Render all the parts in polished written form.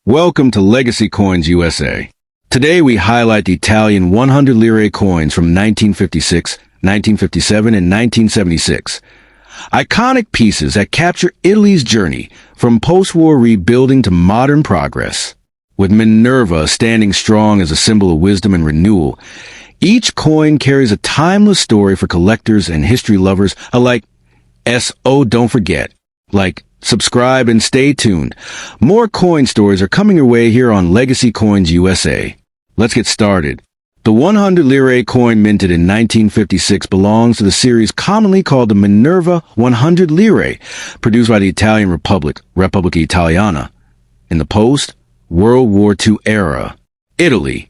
Welcome to Legacy Coins USA. Today we highlight the Italian 100 lire coins from 1956, 1957, and 1976. Iconic pieces that capture Italy's journey from post-war rebuilding to modern progress. With Minerva standing strong as a symbol of wisdom and renewal, each coin carries a timeless story for collectors and history lovers alike. Don't forget, subscribe, and stay tuned. More coin stories are coming your way here on Legacy Coins USA. Let's get started. The 100 lire coin minted in 1956 belongs to the series commonly called the Minerva 100 lire, produced by the Italian Republic, Repubblica Italiana. In the post-World War II era, Italy,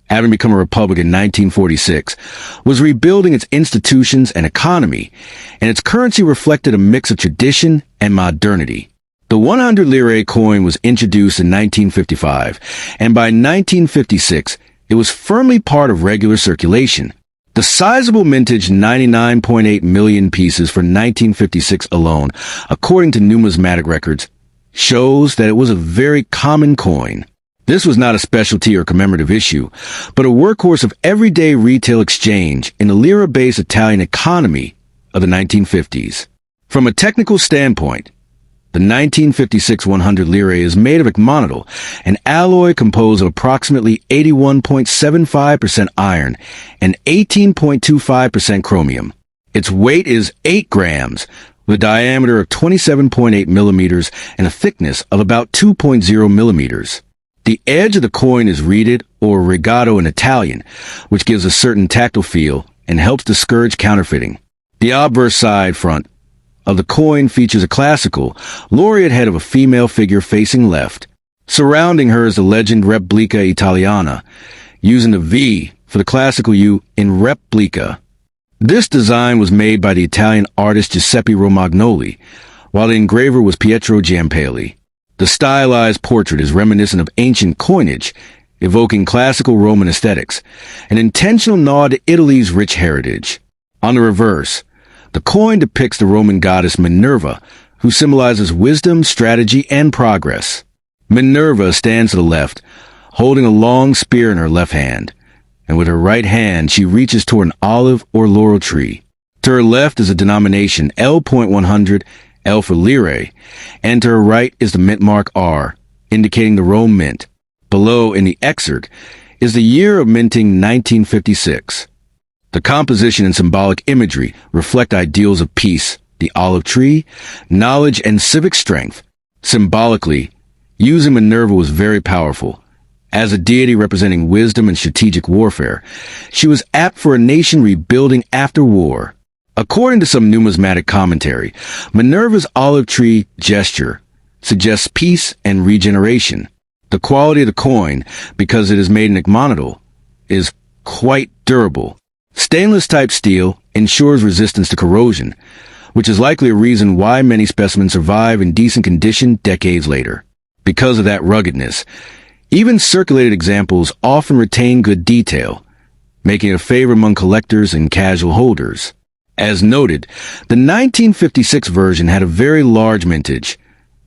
having become a republic in 1946, was rebuilding its institutions and economy, and its currency reflected a mix of tradition and modernity. The 100 lire coin was introduced in 1955, and by 1956, it was firmly part of regular circulation. The sizable mintage 99.8 million pieces for 1956 alone, according to numismatic records, shows that it was a very common coin. This was not a specialty or commemorative issue, but a workhorse of everyday retail exchange in the lira-based Italian economy of the 1950s. From a technical standpoint, the 1956 100 lire is made of agmonitol, an alloy composed of approximately 81.75% iron and 18.25% chromium. Its weight is 8 grams, with a diameter of 27.8 millimeters and a thickness of about 2.0 millimeters. The edge of the coin is reeded, or rigato in Italian, which gives a certain tactile feel and helps discourage counterfeiting. The obverse side front of the coin features a classical, laureate head of a female figure facing left. Surrounding her is the legend Repubblica Italiana, using the V for the classical U in Repubblica. This design was made by the Italian artist Giuseppe Romagnoli, while the engraver was Pietro Giampelli. The stylized portrait is reminiscent of ancient coinage, evoking classical Roman aesthetics, an intentional nod to Italy's rich heritage. On the reverse, the coin depicts the Roman goddess Minerva, who symbolizes wisdom, strategy, and progress. Minerva stands to the left, holding a long spear in her left hand, and with her right hand she reaches toward an olive or laurel tree. To her left is a denomination L.100, L for lire, and to her right is the mint mark R, indicating the Rome Mint. Below, in the excerpt, is the year of minting 1956. The composition and symbolic imagery reflect ideals of peace, the olive tree, knowledge, and civic strength. Symbolically, using Minerva was very powerful. As a deity representing wisdom and strategic warfare, she was apt for a nation rebuilding after war. According to some numismatic commentary, Minerva's olive tree gesture suggests peace and regeneration. The quality of the coin, because it is made in agmonitol, is quite durable. Stainless-type steel ensures resistance to corrosion, which is likely a reason why many specimens survive in decent condition decades later. Because of that ruggedness, even circulated examples often retain good detail, making it a favorite among collectors and casual holders. As noted, the 1956 version had a very large mintage,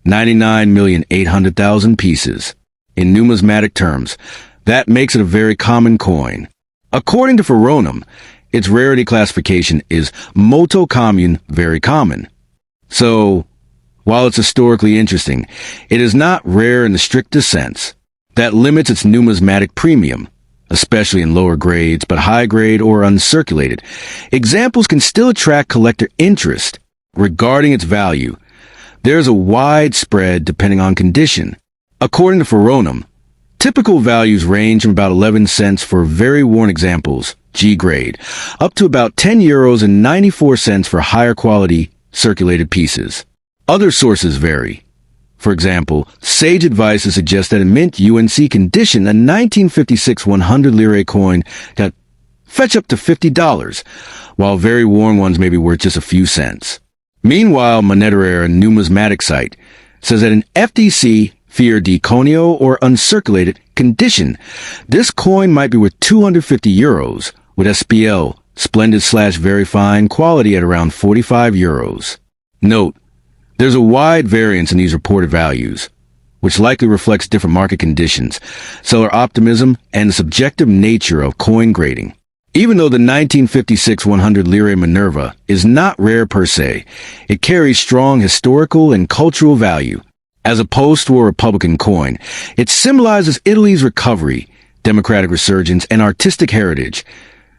99,800,000 pieces. In numismatic terms, that makes it a very common coin. According to Ferronum, its rarity classification is molto commune, very common. So, while it's historically interesting, it is not rare in the strictest sense. That limits its numismatic premium, especially in lower grades, but high grade or uncirculated. Examples can still attract collector interest. Regarding its value, there's a wide spread depending on condition. According to Ferronum, typical values range from about 11 cents for very worn examples, G grade, up to about €10 and 94 cents for higher quality circulated pieces. Other sources vary. For example, Sage Advices suggest that in mint UNC condition, a 1956 100 lire coin can fetch up to $50, while very worn ones may be worth just a few cents. Meanwhile, Monetaire, a numismatic site, says that in FDC, Fior di Conio, or uncirculated condition, this coin might be worth €250, with SPL, splendid/very fine quality, at around €45. Note, there's a wide variance in these reported values. which likely reflects different market conditions, seller optimism, and the subjective nature of coin grading. Even though the 1956 100 Lire Minerva is not rare per se, it carries strong historical and cultural value. As a post-war Republican coin, it symbolizes Italy's recovery, democratic resurgence, and artistic heritage,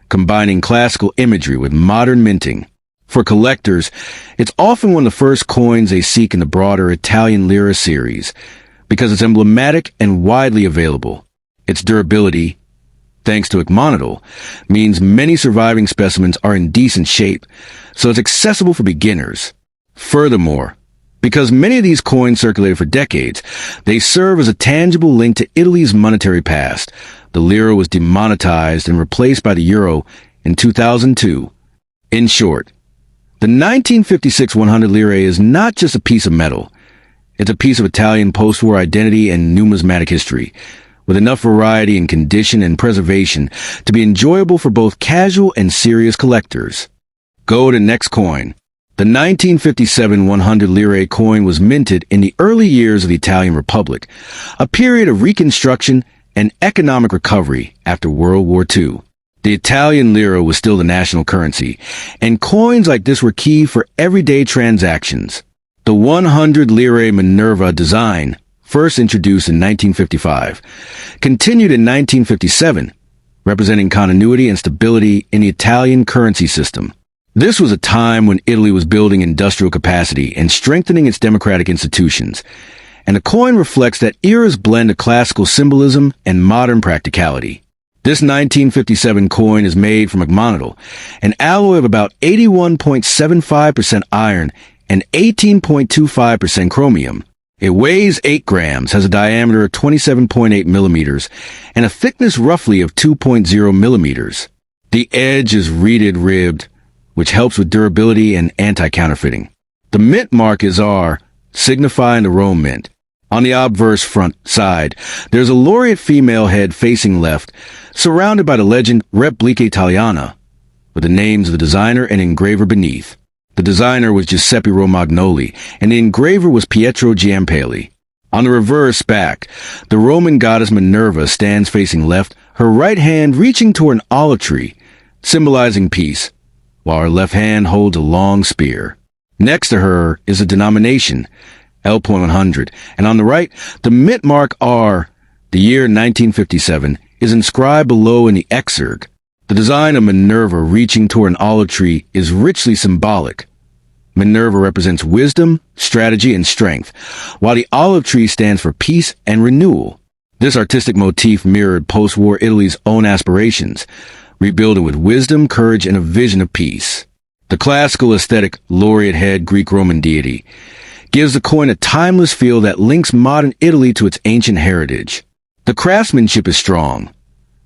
combining classical imagery with modern minting. For collectors, it's often one of the first coins they seek in the broader Italian lira series, because it's emblematic and widely available. Its durability, thanks to Monotle, means many surviving specimens are in decent shape, so it's accessible for beginners. Furthermore, because many of these coins circulated for decades, they serve as a tangible link to Italy's monetary past. The lira was demonetized and replaced by the euro in 2002. In short, the 1956 100 lire is not just a piece of metal. It's a piece of Italian post-war identity and numismatic history, with enough variety in condition and preservation to be enjoyable for both casual and serious collectors. Go to next coin. The 1957 100 lire coin was minted in the early years of the Italian Republic, a period of reconstruction and economic recovery after World War II. The Italian lira was still the national currency, and coins like this were key for everyday transactions. The 100 Lire Minerva design, first introduced in 1955, continued in 1957, representing continuity and stability in the Italian currency system. This was a time when Italy was building industrial capacity and strengthening its democratic institutions, and the coin reflects that era's blend of classical symbolism and modern practicality. This 1957 coin is made from Monotle, an alloy of about 81.75% iron and 18.25% chromium. It weighs 8 grams, has a diameter of 27.8 millimeters, and a thickness roughly of 2.0 millimeters. The edge is reeded ribbed, which helps with durability and anti-counterfeiting. The mint mark is R, signifying the Rome mint. On the obverse front side, there's a laureate female head facing left, surrounded by the legend Repliche Italiana, with the names of the designer and engraver beneath. The designer was Giuseppe Romagnoli, and the engraver was Pietro Giampelli. On the reverse back, the Roman goddess Minerva stands facing left, her right hand reaching toward an olive tree, symbolizing peace, while her left hand holds a long spear. Next to her is a denomination, L.100, and on the right, the mint mark R, the year 1957, is inscribed below in the exurg. The design of Minerva reaching toward an olive tree is richly symbolic. Minerva represents wisdom, strategy, and strength, while the olive tree stands for peace and renewal. This artistic motif mirrored post-war Italy's own aspirations, rebuilding with wisdom, courage, and a vision of peace. The classical aesthetic laureate head Greek-Roman deity gives the coin a timeless feel that links modern Italy to its ancient heritage. The craftsmanship is strong.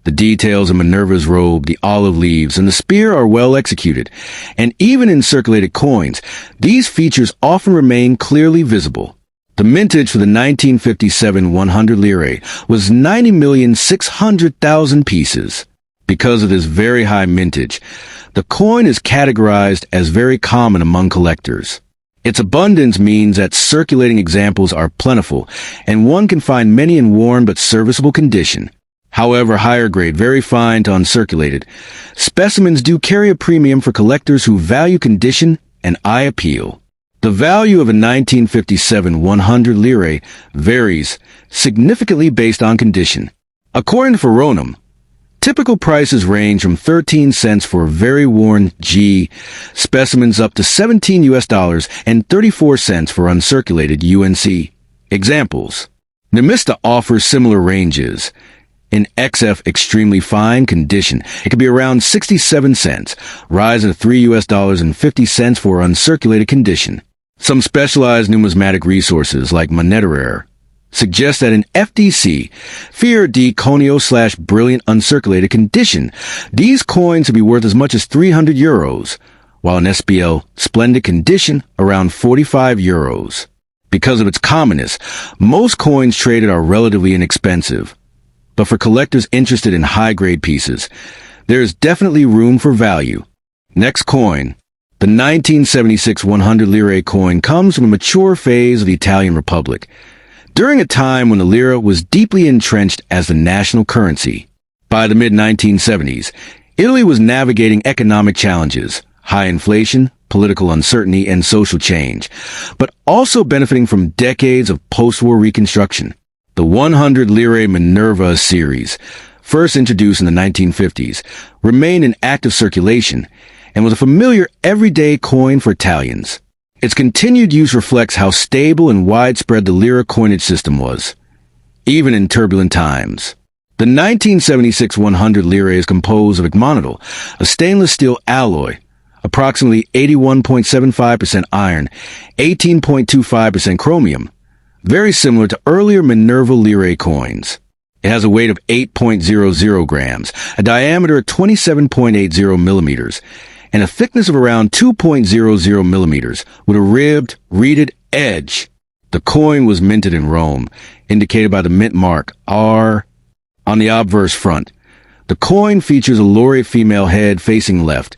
The details of Minerva's robe, the olive leaves, and the spear are well executed, and even in circulated coins, these features often remain clearly visible. The mintage for the 1957 100 lire was 90,600,000 pieces. Because of this very high mintage, the coin is categorized as very common among collectors. Its abundance means that circulating examples are plentiful, and one can find many in worn but serviceable condition. However, higher grade, very fine to uncirculated, specimens do carry a premium for collectors who value condition and eye appeal. The value of a 1957 100 lire varies significantly based on condition. According to Veronum, typical prices range from 13 cents for very worn G specimens up to $17 and 34 cents for uncirculated UNC. Examples. Nemista offers similar ranges. In XF extremely fine condition, it could be around 67 cents, rising to $3.50 for uncirculated condition. Some specialized numismatic resources like Monetaire suggest that in FDC, Fior di Conio/brilliant uncirculated condition, these coins would be worth as much as €300, while in SBL splendid condition around €45. Because of its commonness, most coins traded are relatively inexpensive. But for collectors interested in high-grade pieces, there is definitely room for value. Next coin. The 1976 100 lire coin comes from a mature phase of the Italian Republic. during a time when the lira was deeply entrenched as the national currency. By the mid-1970s, Italy was navigating economic challenges, high inflation, political uncertainty, and social change, but also benefiting from decades of post-war reconstruction. The 100 Lire Minerva series, first introduced in the 1950s, remained in active circulation and was a familiar everyday coin for Italians. Its continued use reflects how stable and widespread the lira coinage system was, even in turbulent times. The 1976 100 lire is composed of agmonitol, a stainless steel alloy, approximately 81.75% iron, 18.25% chromium, very similar to earlier Minerva lire coins. It has a weight of 8.00 grams, a diameter of 27.80 millimeters, and a thickness of around 2.00 millimeters, with a ribbed, reeded edge. The coin was minted in Rome, indicated by the mint mark R on the obverse front. The coin features a laureate female head facing left,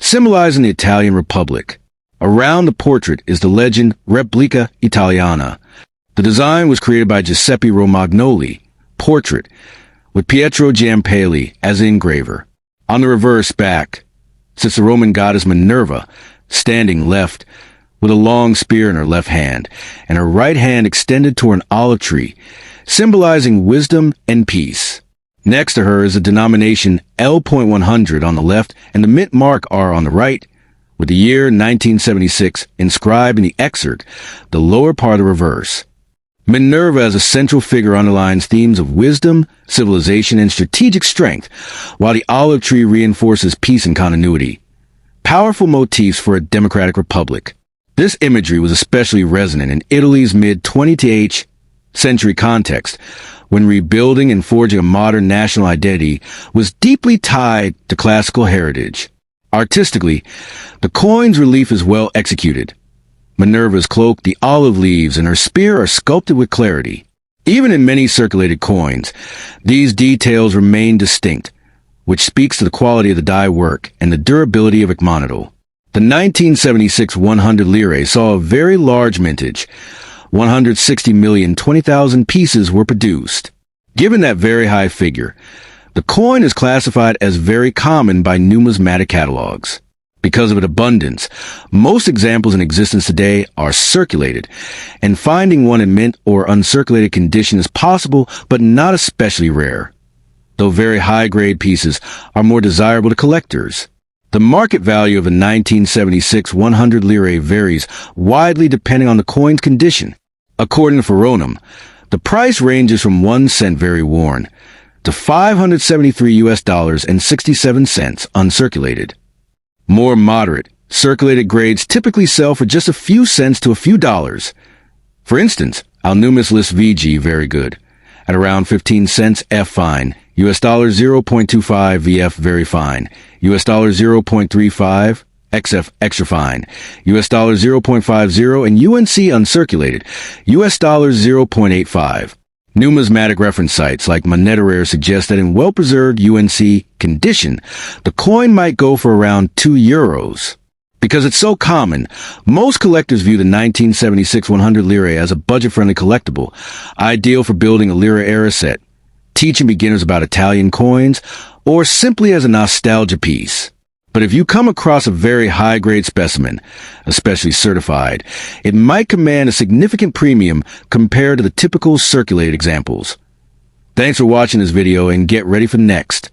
symbolizing the Italian Republic. Around the portrait is the legend Replica Italiana. The design was created by Giuseppe Romagnoli, portrait, with Pietro Giampelli as engraver. On the reverse back sits the Roman goddess Minerva, standing left, with a long spear in her left hand, and her right hand extended toward an olive tree, symbolizing wisdom and peace. Next to her is the denomination L.100 on the left and the mint mark R on the right, with the year 1976 inscribed in the excerpt, the lower part of the reverse. Minerva as a central figure underlines themes of wisdom, civilization, and strategic strength, while the olive tree reinforces peace and continuity. Powerful motifs for a democratic republic. This imagery was especially resonant in Italy's mid-20th century context, when rebuilding and forging a modern national identity was deeply tied to classical heritage. Artistically, the coin's relief is well executed. Minerva's cloak, the olive leaves, and her spear are sculpted with clarity. Even in many circulated coins, these details remain distinct, which speaks to the quality of the die work and the durability of agmonitol. The 1976 100 lire saw a very large mintage. 160,020,000 pieces were produced. Given that very high figure, the coin is classified as very common by numismatic catalogs. Because of its abundance, most examples in existence today are circulated, and finding one in mint or uncirculated condition is possible but not especially rare, though very high-grade pieces are more desirable to collectors. The market value of a 1976 100 lire varies widely depending on the coin's condition. According to Ferronum, the price ranges from 1 cent very worn to $573.67 uncirculated. More moderate, circulated grades typically sell for just a few cents to a few dollars. For instance, Alnumis list VG very good, at around 15 cents F fine, US dollar 0.25 VF very fine, US dollar 0.35 XF extra fine, US dollar 0.50 and UNC uncirculated, US dollar 0.85. Numismatic reference sites like Moneta suggest that in well-preserved UNC condition, the coin might go for around €2. Because it's so common, most collectors view the 1976 100 lire as a budget-friendly collectible, ideal for building a lira-era set, teaching beginners about Italian coins, or simply as a nostalgia piece. But if you come across a very high-grade specimen, especially certified, it might command a significant premium compared to the typical circulated examples. Thanks for watching this video and get ready for the next.